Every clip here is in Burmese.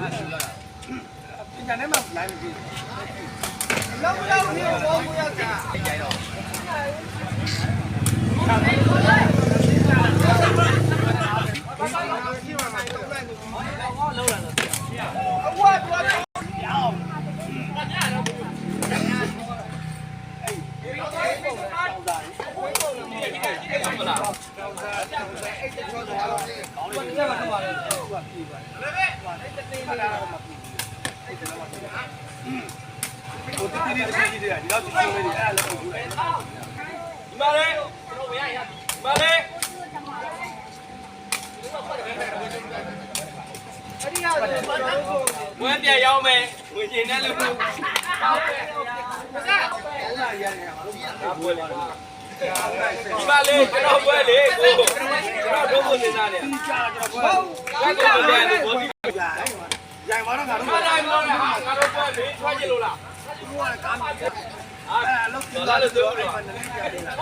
ညာထဲမှာနိုင်ပြီလောက်နေဘောမရတာကြိုက်တော့我弟弟的弟弟的，你要去听没的？哎，来，你妈嘞？你妈嘞？我别要没，我今天就。你妈嘞？看到不嘞？看到中国人哪里？看到不嘞？我弟。ရိုင်မာတော့ငါတို့ရိုင်မာတော့ငါတို့ပဲဘေးထွက်ကြလို့လားဘုရားကားမပြအဲ့လောက်ကြည့်လာလို့ပြောတယ်နည်းနည်းပြတယ်လား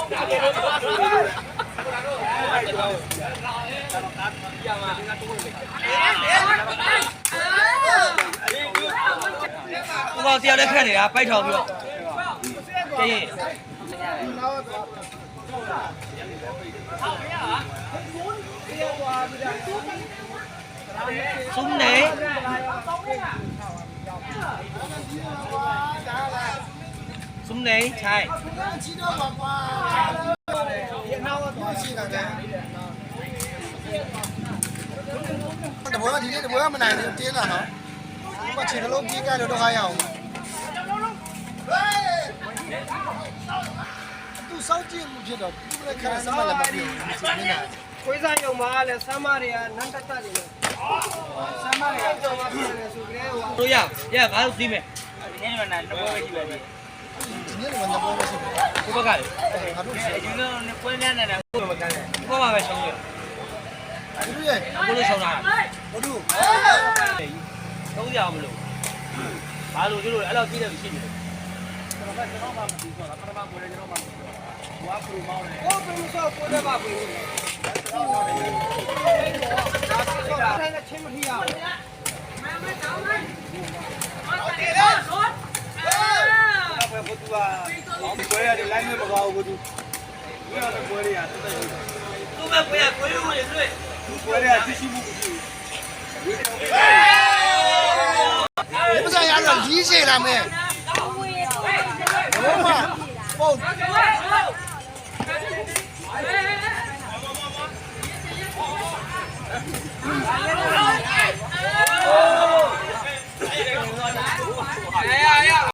我搞掉了看的呀，白钞票。这人。Súng này súng này chạy bữa thì bữa bên này thì tiến là nó mà chỉ là lúc kia cái đâu hay không tu sáu chiếc một chiếc đó tu lại khai sao mà làm gì như này કોઈ જાયો માલ સામારે નંટતા દે સામારે જો માં સુગ્રે tôi ya ya ngáo gì mẹ ને ના નબો વેજી બેဒီနေ့ကတော့ဘောမရှိဘူး cô bác cái ငါတို့ရှိ ဒီလိုနဲ့ကိုနေနေကိုမကန်တယ် cô mà phải sống rồi ဘူးရဲ့ cô lấy sống nào ဘဒု sống giàu mà luôn bà luôn chứ luôn ấy là kia là bị chìm ကျွန်တော်မှမသိတော့ပထမကိုလည်းကျွန်တော်မှမသိတော့ဘွားပူမောင်းတယ်ကိုပူဆောကိုလည်းပါဘူးဒါဆိုတော့ချင်းမထီရအောင်မတောင်းလိုက်ဟုတ်တယ်လားဆိုဘယ်ဘသူကဘွဲရတယ်လိုင်းမကောင်းဘူးဘသူဘွဲရတဲ့ဘွဲရတက်တက် tôi mà quay à quay luôn rồi rồi ဘွဲရသိရှိမှုမရှိ ဒီပစံရတော့ကြီးစေလာမယ်ဘောမပေါ့